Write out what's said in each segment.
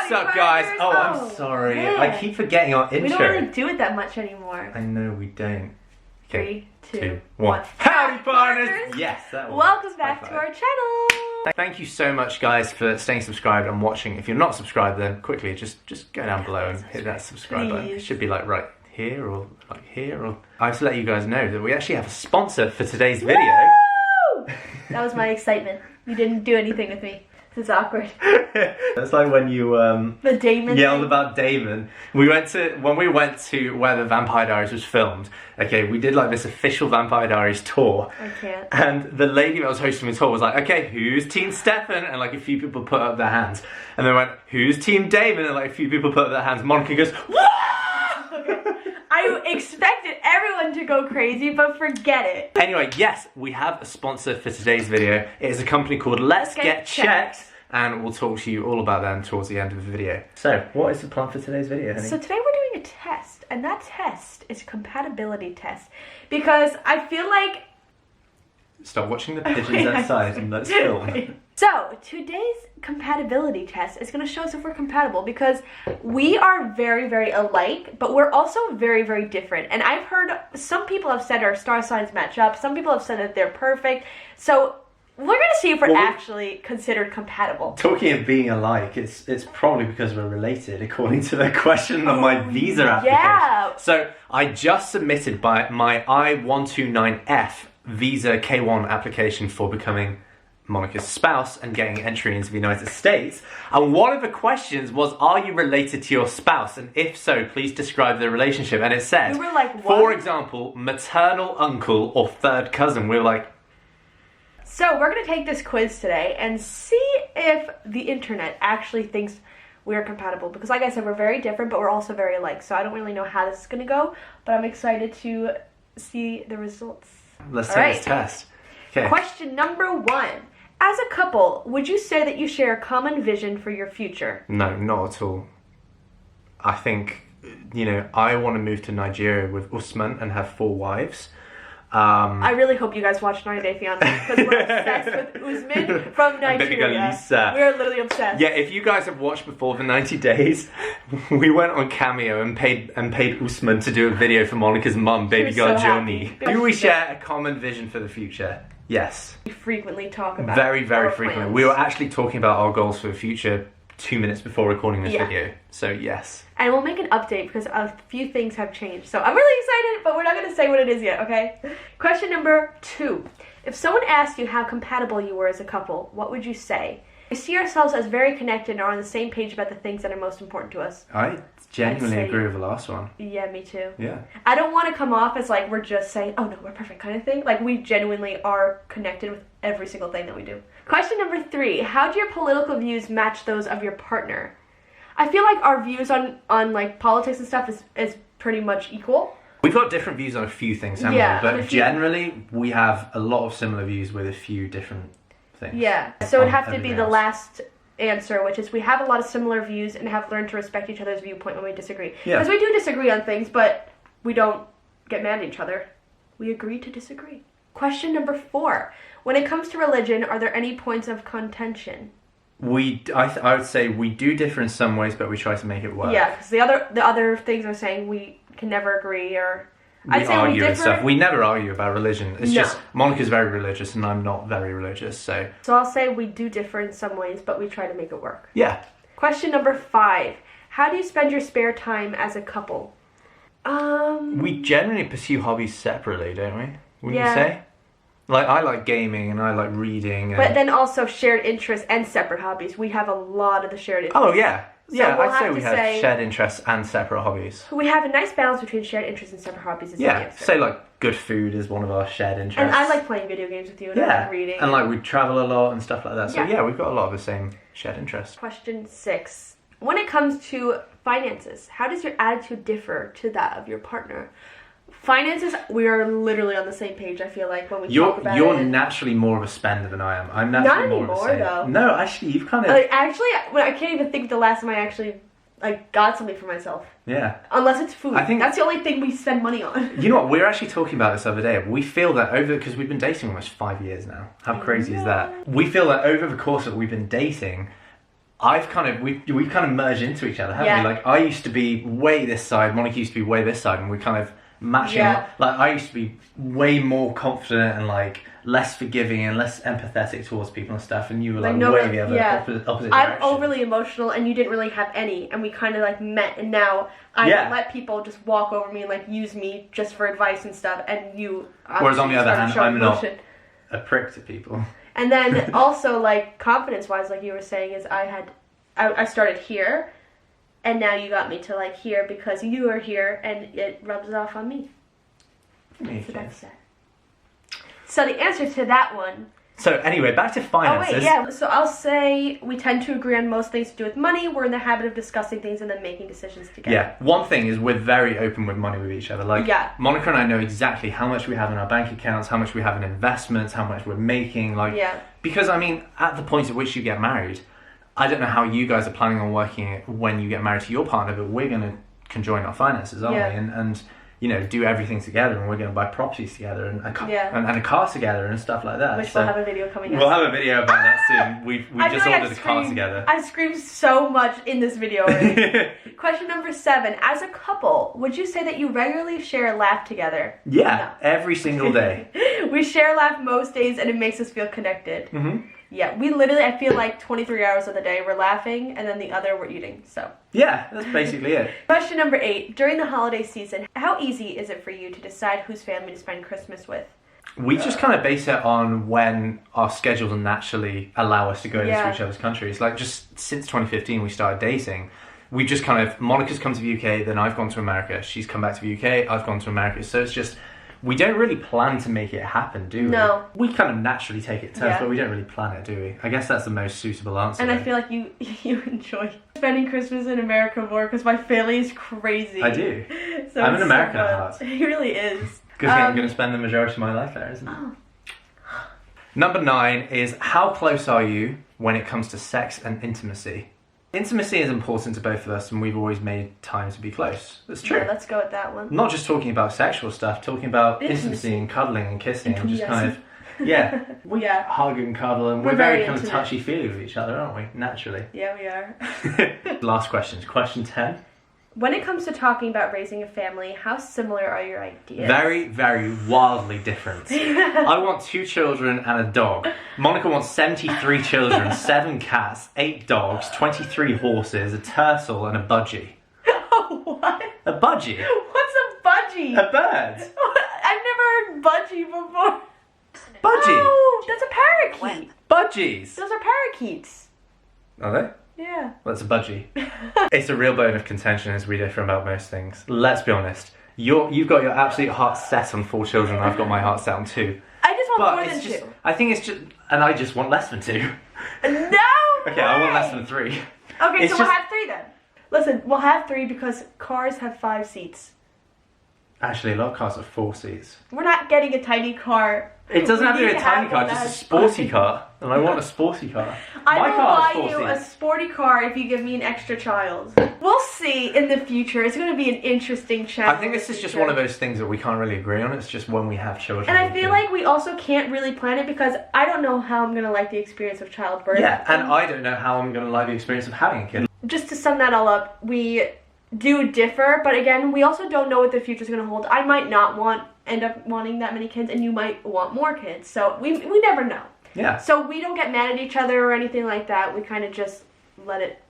What's up, guys? Oh, I'm sorry. Man. I keep forgetting our intro. We don't really do it that much anymore. I know we don't. Okay. 3, 2, 1. Howdy, partners! Yes, that was. Welcome back to our channel. Thank you so much, guys, for staying subscribed and watching. If you're not subscribed, then quickly just go down below and hit that subscribe button. It should be like right here or like here. Or I have to let you guys know that we actually have a sponsor for today's video. Woo! That was my excitement. You didn't do anything with me. This is awkward. That's like when you the Damon yelled thing. about Damon. When we went to where the Vampire Diaries was filmed. Okay, we did like this official Vampire Diaries tour. I can't. And the lady that was hosting the tour was like, okay, who's Team Stefan? And like a few people put up their hands. And then went, who's Team Damon? And like a few people put up their hands. Monica goes, what? I expected everyone to go crazy, but forget it. Anyway, yes, we have a sponsor for today's video. It is a company called Let's Get Checked. And we'll talk to you all about them towards the end of the video. So, what is the plan for today's video, honey? So today we're doing a test, and that test is a compatibility test. Because I feel like... Stop watching the pigeons outside and let's film. So, today's compatibility test is going to show us if we're compatible, because we are very, very alike, but we're also very, very different. And I've heard some people have said our star signs match up, some people have said that they're perfect. So, we're going to see if we're actually considered compatible. Talking of being alike, it's probably because we're related, according to the question on my visa application. Yeah. So, I just submitted my I-129F visa K1 application for becoming Monica's spouse and getting entry into the United States. And one of the questions was, are you related to your spouse? And if so, please describe the relationship. And it said, we were like, what? For example, maternal uncle or third cousin. We were like... So we're going to take this quiz today and see if the internet actually thinks we're compatible. Because like I said, we're very different, but we're also very alike. So I don't really know how this is going to go, but I'm excited to see the results. Let's take this test. Okay. Question number 1. As a couple, would you say that you share a common vision for your future? No, not at all. I think, you know, I want to move to Nigeria with Usman and have 4 wives. I really hope you guys watch 90 Day Fiancé, because we're obsessed with Usman from Nigeria. We're literally obsessed. Yeah, if you guys have watched before the 90 days, we went on Cameo and paid Usman to do a video for Monica's mum, baby girl Joni. Do we share a common vision for the future? Yes. We frequently talk about very frequently. Plans. We were actually talking about our goals for the future 2 minutes before recording this video. So yes. And we'll make an update because a few things have changed. So I'm really excited, but we're not going to say what it is yet, okay? Question number 2. If someone asked you how compatible you were as a couple, what would you say? We see ourselves as very connected and are on the same page about the things that are most important to us. I genuinely agree with the last one. Yeah, me too. Yeah. I don't want to come off as like we're just saying, oh no, we're perfect kind of thing. Like we genuinely are connected with every single thing that we do. Question number 3. How do your political views match those of your partner? I feel like our views on like politics and stuff is pretty much equal. We've got different views on a few things, haven't we? But generally, we have a lot of similar views with a few different things. Yeah, so it'd have to be the last answer, which is we have a lot of similar views and have learned to respect each other's viewpoint when we disagree. Because we do disagree on things, but we don't get mad at each other. We agree to disagree. Question number 4. When it comes to religion, are there any points of contention? I would say we do differ in some ways, but we try to make it work. Yeah, because the other things are saying we can never agree, or I'd say argue and stuff. We never argue about religion. It's just Monica's very religious and I'm not very religious, so I'll say we do differ in some ways, but we try to make it work. Yeah. Question number 5. How do you spend your spare time as a couple? We generally pursue hobbies separately, don't we? Wouldn't you say? Like, I like gaming and I like reading. But then also shared interests and separate hobbies. We have a lot of the shared interests. Oh, yeah. So yeah, I'd say we have shared interests and separate hobbies. We have a nice balance between shared interests and separate hobbies. Yeah, say like good food is one of our shared interests. And I like playing video games with you and I like reading. And like we travel a lot and stuff like that. So yeah, we've got a lot of the same shared interests. Question 6. When it comes to finances, how does your attitude differ to that of your partner? Finances, we are literally on the same page, I feel like, when we talk about it. You're naturally more of a spender than I am. I'm naturally more of a saver. Though. No, actually, you've kind of... Actually, I can't even think of the last time I actually got something for myself. Yeah. Unless it's food. I think that's the only thing we spend money on. You know what, we were actually talking about this the other day. We feel that because we've been dating almost 5 years now. How crazy is that? We feel that over the course that we've been dating, we've kind of merged into each other, haven't Yeah. we? Like, I used to be way this side, Monica used to be way this side, and we kind of matching. Yeah. Like, I used to be way more confident and like less forgiving and less empathetic towards people and stuff, and you were like way the other opposite I'm direction. overly emotional, and you didn't really have any, and we kind of like met, and now I let people just walk over me and like use me just for advice and stuff, and you. Whereas on the other hand, I'm emotion. not a prick to people. And then also like confidence-wise, like you were saying, is I started here, and now you got me to like here because you are here, and it rubs off on me. So that's that. So the answer to that one. So anyway, back to finances. Oh wait, yeah. So I'll say we tend to agree on most things to do with money. We're in the habit of discussing things and then making decisions together. Yeah. One thing is we're very open with money with each other. Like, Monica and I know exactly how much we have in our bank accounts, how much we have in investments, how much we're making. Like, because I mean, at the point at which you get married, I don't know how you guys are planning on working when you get married to your partner, but we're going to conjoin our finances, aren't we? And you know, do everything together, and we're going to buy properties together and a car together and stuff like that. Which we'll have a video coming out. We'll have a video about that soon. We've just ordered a car together. I've screamed so much in this video already. Question number 7. As a couple, would you say that you regularly share a laugh together? Yeah, every single day. We share a laugh most days, and it makes us feel connected. Mm-hmm. Yeah, we literally, I feel like 23 hours of the day we're laughing, and then the other we're eating, so. Yeah, that's basically it. Question number 8. During the holiday season, how easy is it for you to decide whose family to spend Christmas with? We just kind of base it on when our schedules naturally allow us to go into each other's countries. Like, just since 2015 we started dating, we just kind of, Monica's come to the UK, then I've gone to America. She's come back to the UK, I've gone to America. So it's just, we don't really plan to make it happen, do we? No. We kind of naturally take it turns, but we don't really plan it, do we? I guess that's the most suitable answer. And I feel like you enjoy spending Christmas in America more because my family is crazy. I do. So I'm an American at heart. He really is. Good thing I'm going to spend the majority of my life there, isn't it? Number 9 is, how close are you when it comes to sex and intimacy? Intimacy is important to both of us, and we've always made time to be close. That's true. Yeah, let's go with that one. Not just talking about sexual stuff, talking about intimacy and cuddling and kissing and just kind of, we hug and cuddle, and we're very kind of touchy-feely with each other, aren't we? Naturally. Yeah, we are. Last question. Question 10. When it comes to talking about raising a family, how similar are your ideas? Very, very wildly different. I want 2 children and a dog. Monica wants 73 children, 7 cats, 8 dogs, 23 horses, a turtle, and a budgie. Oh, what? A budgie? What's a budgie? A bird. I've never heard budgie before. Budgie? Oh, that's a parakeet. Budgies. Those are parakeets. Are they? Yeah. That's a budgie. It's a real bone of contention as we differ about most things. Let's be honest. You've got your absolute heart set on 4 children, and I've got my heart set on 2. I just want more than 2. I think it's just... And I just want less than 2. No! Okay, I want less than 3. Okay, so we'll have 3 then. Listen, we'll have 3 because cars have 5 seats. Actually, a lot of cars have 4 seats. We're not getting a tiny car. It doesn't have to be a tiny car, just a sporty car. And I want a sporty car. I will buy you a sporty car if you give me an extra child. We'll see in the future. It's going to be an interesting challenge. I think this is just one of those things that we can't really agree on. It's just when we have children. And I feel like we also can't really plan it because I don't know how I'm going to like the experience of childbirth. Yeah, and I don't know how I'm going to like the experience of having a kid. Just to sum that all up, we do differ, but again, we also don't know what the future's going to hold. I might not end up wanting that many kids, and you might want more kids. So we never know. Yeah. So we don't get mad at each other or anything like that. We kind of just let it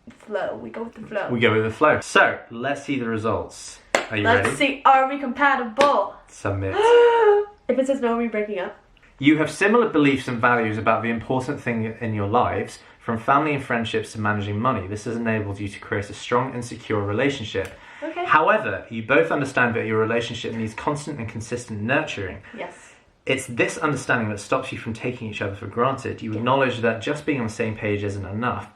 flow. We go with the flow. We go with the flow. So let's see the results. Are you ready? Let's see. Are we compatible? Submit. If it says no, are we breaking up? You have similar beliefs and values about the important thing in your lives, from family and friendships to managing money. This has enabled you to create a strong and secure relationship. Okay. However, you both understand that your relationship needs constant and consistent nurturing. Yes. It's this understanding that stops you from taking each other for granted. You acknowledge that just being on the same page isn't enough.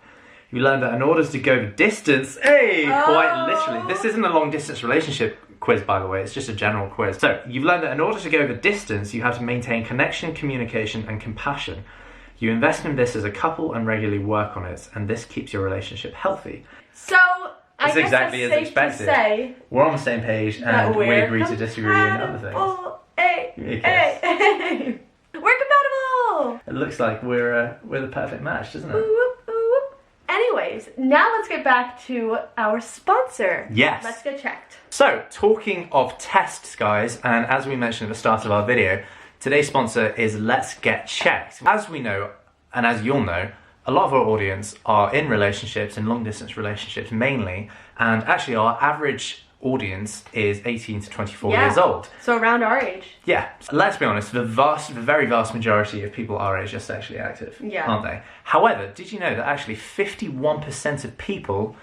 You learn that in order to go the distance, quite literally, this isn't a long distance relationship quiz, by the way, it's just a general quiz. So, you've learned that in order to go the distance, you have to maintain connection, communication, and compassion. You invest in this as a couple and regularly work on it, and this keeps your relationship healthy. So, I guess exactly that's as safe expected. To say we're on the same page, and we agree to disagree in other things. We're compatible! It looks like we're the perfect match, doesn't it? Ooh, ooh, ooh. Anyways, now let's get back to our sponsor. Yes. Let's get checked. So, talking of tests, guys, and as we mentioned at the start of our video, today's sponsor is Let's Get Checked. As we know, and as you'll know, a lot of our audience are in relationships, in long-distance relationships mainly, and actually our average audience is 18 to 24 years old. So around our age. Yeah. Let's be honest, the very vast majority of people our age are sexually active, aren't they? However, did you know that actually 51% of people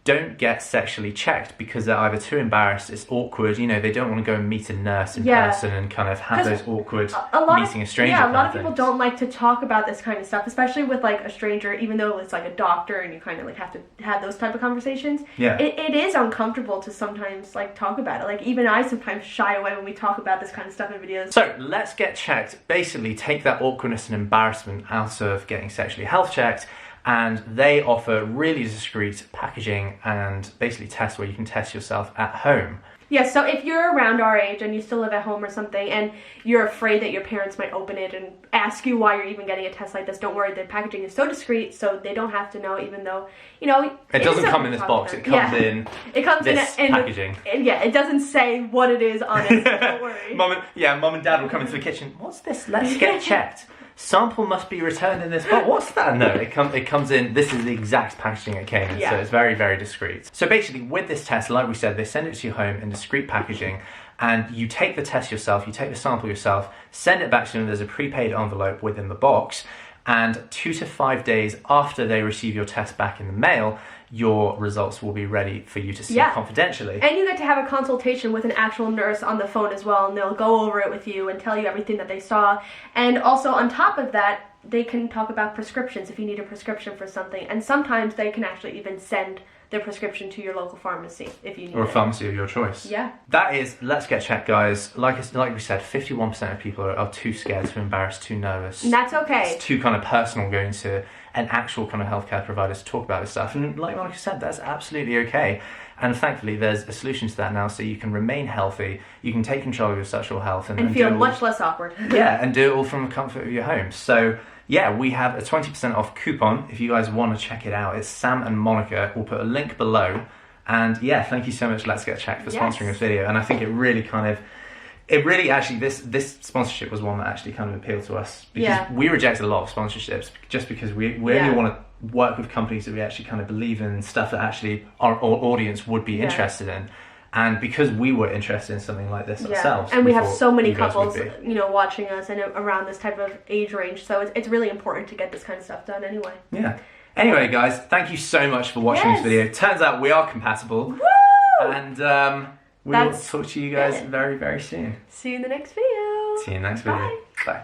don't get sexually checked because they're either too embarrassed, it's awkward, you know, they don't want to go and meet a nurse in person and kind of have those awkward meeting a stranger. Yeah, a lot of people don't like to talk about this kind of stuff, especially with like a stranger, even though it's like a doctor and you kind of like have to have those type of conversations. Yeah. It is uncomfortable to sometimes like talk about it. Like even I sometimes shy away when we talk about this kind of stuff in videos. So Let's Get Checked basically take that awkwardness and embarrassment out of getting sexually health checked, and they offer really discreet packaging and basically tests where you can test yourself at home. Yeah, so if you're around our age and you still live at home or something and you're afraid that your parents might open it and ask you why you're even getting a test like this, don't worry, the packaging is so discreet so they don't have to know, even though, you know... It doesn't come in this box, it comes in this packaging. Yeah, it doesn't say what it is on it, so don't worry. Mum and Dad will come into the kitchen, what's this? Let's get checked. Sample must be returned in this box. What's that? No, it comes in, this is the exact packaging it came in, so it's very, very discreet. So basically, with this test, like we said, they send it to your home in discreet packaging, and you take the test yourself, you take the sample yourself, send it back to them, there's a prepaid envelope within the box, and 2 to 5 days after they receive your test back in the mail, your results will be ready for you to see confidentially. And you get to have a consultation with an actual nurse on the phone as well, and they'll go over it with you and tell you everything that they saw. And also on top of that, they can talk about prescriptions if you need a prescription for something. And sometimes they can actually even send their prescription to your local pharmacy if you need it. Or a pharmacy of your choice. Yeah. That is Let's Get Checked, guys. Like we said, 51% of people are too scared, too embarrassed, too nervous. And that's okay. It's too kind of personal going to an actual kind of healthcare provider to talk about this stuff. And like Monica said, that's absolutely okay. And thankfully, there's a solution to that now, so you can remain healthy, you can take control of your sexual health. And feel much less awkward. Yeah, and do it all from the comfort of your home. So yeah, we have a 20% off coupon if you guys want to check it out. It's Sam and Monica. We'll put a link below. And yeah, thank you so much, Let's Get Checked, for sponsoring this video. And I think it really actually, this sponsorship was one that actually kind of appealed to us. Because we rejected a lot of sponsorships just because we only want to work with companies that we actually kind of believe in, stuff that actually our audience would be interested in. And because we were interested in something like this ourselves. And we have so many couples, you know, watching us and around this type of age range. So it's really important to get this kind of stuff done anyway. Yeah. Anyway, guys, thank you so much for watching this video. Turns out we are compatible. Woo! And we will talk to you guys very, very soon. See you in the next video. See you in the next video. Bye.